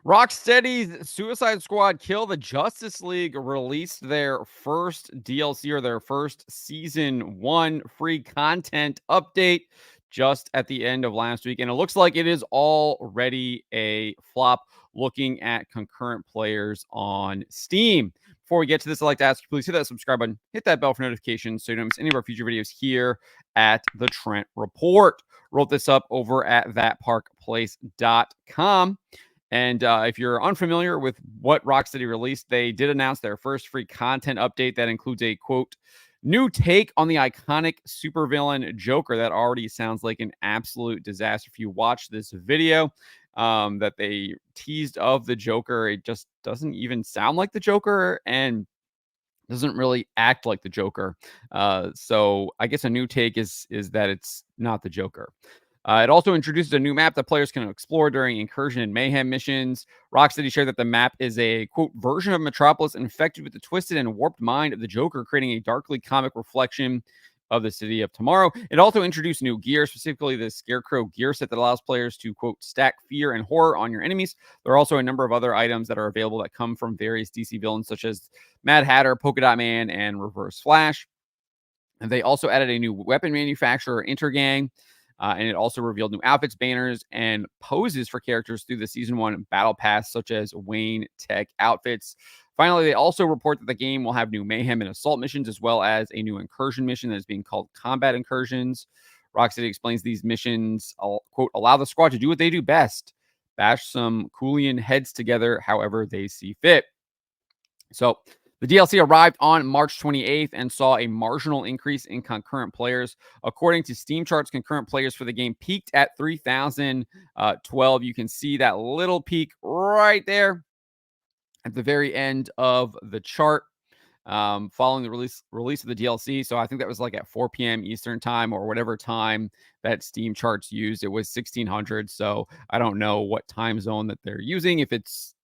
Rocksteady's Suicide Squad Kill the Justice League released their first DLC or their first season 1 free content update just at the end of last week. And it looks like it is already a flop looking at concurrent players on Steam. Before we get to this, I'd like to ask you, please hit that subscribe button, hit that bell for notifications so you don't miss any of our future videos here at the Trent Report. Wrote this up over at thatparkplace.com. And if you're unfamiliar with what Rocksteady released, they did announce their first free content update that includes a, quote, new take on the iconic supervillain Joker. That already sounds like an absolute disaster. If you watch this video that they teased of the Joker, it just doesn't even sound like the Joker and doesn't really act like the Joker. So I guess a new take is that it's not the Joker. It also introduces a new map that players can explore during incursion and mayhem missions. Rocksteady shared that the map is a, quote, version of Metropolis infected with the twisted and warped mind of the Joker, creating a darkly comic reflection of the city of tomorrow. It also introduced new gear, specifically the Scarecrow gear set that allows players to, quote, stack fear and horror on your enemies. There are also a number of other items that are available that come from various DC villains, such as Mad Hatter, Polka Dot Man, and Reverse Flash. And they also added a new weapon manufacturer, Intergang. And it also revealed new outfits, banners, and poses for characters through the Season 1 Battle Pass, such as Wayne Tech outfits. Finally, they also report that the game will have new mayhem and assault missions, as well as a new incursion mission that is being called Combat Incursions. Rocksteady explains these missions, quote, allow the squad to do what they do best, bash some Coolian heads together however they see fit. So the DLC arrived on March 28th and saw a marginal increase in concurrent players. According to Steam charts, concurrent players for the game peaked at 3,012. You can see that little peak right there at the very end of the chart following the release of the DLC. So I think that was like at 4 p.m. Eastern time or whatever time that Steam charts used. It was 1600. So I don't know what time zone that they're using. If it's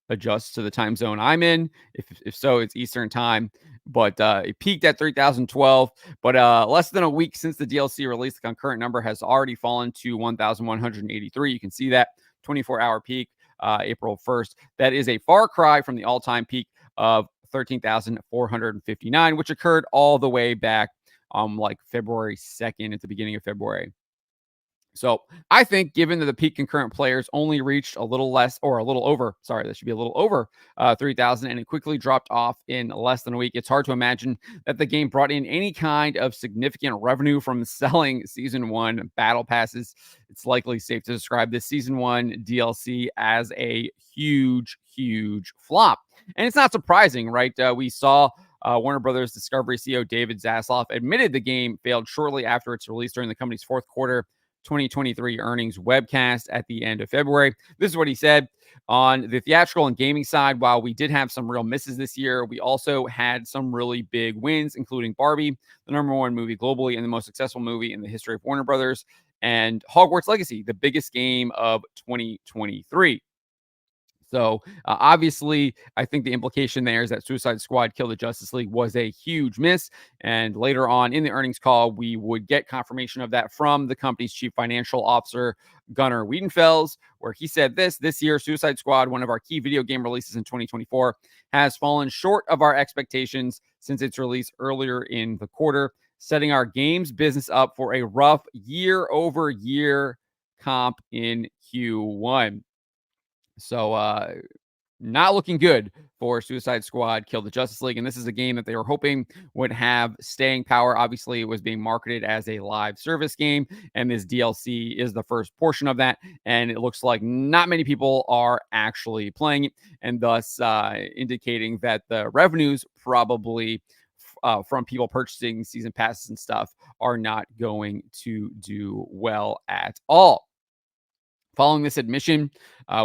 adjusts to the time zone I'm in. If so, it's Eastern time. But it peaked at 3,012. But less than a week since the DLC release, the concurrent number has already fallen to 1,183. You can see that 24-hour peak, April 1st. That is a far cry from the all-time peak of 13,459, which occurred all the way back like February 2nd at the beginning of February. So I think given that the peak concurrent players only reached a little less or a little over, sorry, that should be a little over 3,000 and it quickly dropped off in less than a week. It's hard to imagine that the game brought in any kind of significant revenue from selling Season 1 battle passes. It's likely safe to describe this Season 1 DLC as a huge, huge flop. And it's not surprising, right? We saw Warner Brothers Discovery CEO David Zaslav admitted the game failed shortly after its release during the company's fourth quarter 2023 earnings webcast at the end of February. This is what he said. On the theatrical and gaming side, while we did have some real misses this year, we also had some really big wins, including Barbie, the #1 movie globally and the most successful movie in the history of Warner Brothers, and Hogwarts Legacy, the biggest game of 2023. So obviously, I think the implication there is that Suicide Squad Kill the Justice League was a huge miss. And later on in the earnings call, we would get confirmation of that from the company's chief financial officer, Gunnar Wiedenfels, where he said this year, Suicide Squad, one of our key video game releases in 2024, has fallen short of our expectations since its release earlier in the quarter, setting our games business up for a rough year-over-year comp in Q1. So not looking good for Suicide Squad Kill the Justice League. And this is a game that they were hoping would have staying power. Obviously, it was being marketed as a live service game, and this DLC is the first portion of that. And it looks like not many people are actually playing it, and thus indicating that the revenues probably from people purchasing season passes and stuff are not going to do well at all. Following this admission,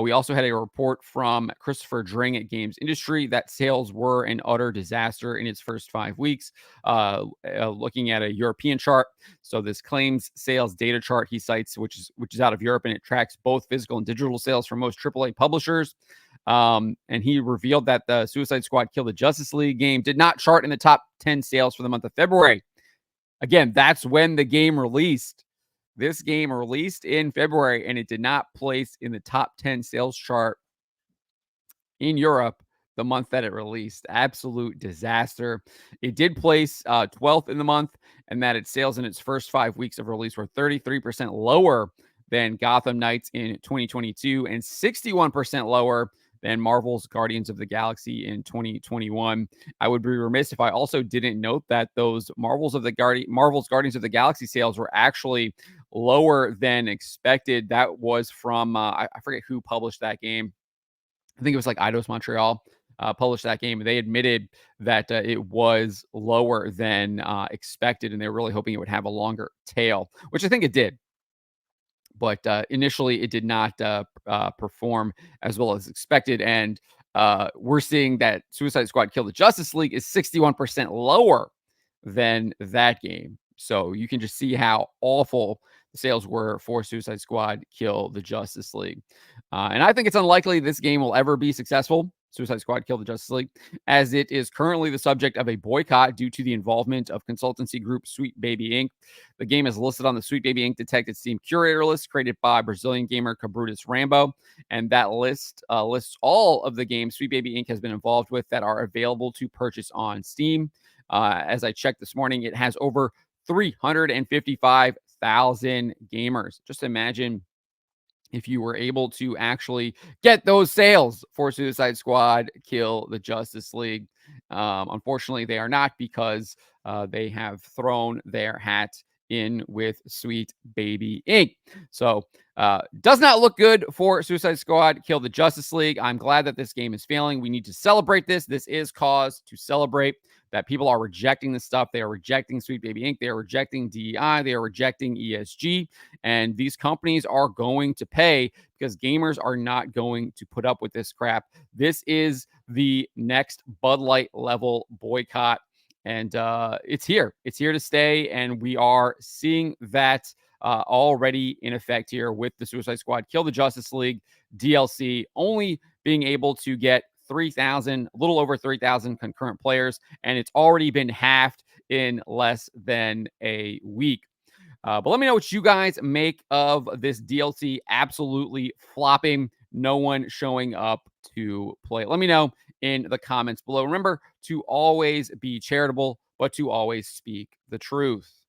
we also had a report from Christopher Dring at Games Industry that sales were an utter disaster in its first 5 weeks. Looking at a European chart, so this claims sales data chart he cites, which is out of Europe, and it tracks both physical and digital sales for most AAA publishers. And he revealed that the Suicide Squad Kill the Justice League game did not chart in the top 10 sales for the month of February. Again, that's when the game released. This game released in February, and it did not place in the top 10 sales chart in Europe the month that it released. Absolute disaster. It did place 12th in the month, and that its sales in its first 5 weeks of release were 33% lower than Gotham Knights in 2022 and 61% lower than Marvel's Guardians of the Galaxy in 2021. I would be remiss if I also didn't note that those Marvel's Guardians of the Galaxy sales were actually lower than expected. That was from I forget who published that game. I think it was like Eidos Montreal published that game. They admitted that it was lower than expected, and they were really hoping it would have a longer tail, which I think it did. But initially, it did not perform as well as expected. And we're seeing that Suicide Squad Kill the Justice League is 61% lower than that game. So you can just see how awful the sales were for Suicide Squad Kill the Justice League. And I think it's unlikely this game will ever be successful. Suicide Squad Kill the Justice League, as it is currently the subject of a boycott due to the involvement of consultancy group Sweet Baby Inc. The game is listed on the Sweet Baby Inc. Detected Steam curator list created by Brazilian gamer Cabrutus Rambo, and that list lists all of the games Sweet Baby Inc. has been involved with that are available to purchase on Steam. As I checked this morning, it has over 355,000 gamers. Just imagine if you were able to actually get those sales for Suicide Squad Kill the Justice League. Unfortunately, they are not, because they have thrown their hat in with Sweet Baby Inc. So does not look good for Suicide Squad Kill the Justice League. I'm glad that this game is failing. We need to celebrate this. This is cause to celebrate, that people are rejecting this stuff. They are rejecting Sweet Baby Inc. They are rejecting DEI. They are rejecting ESG. And these companies are going to pay, because gamers are not going to put up with this crap. This is the next Bud Light level boycott. And it's here. It's here to stay. And we are seeing that already in effect here with the Suicide Squad Kill the Justice League DLC only being able to get 3,000, a little over 3,000 concurrent players, and it's already been halved in less than a week. But let me know what you guys make of this DLC absolutely flopping, no one showing up to play. Let me know in the comments below. Remember to always be charitable, but to always speak the truth.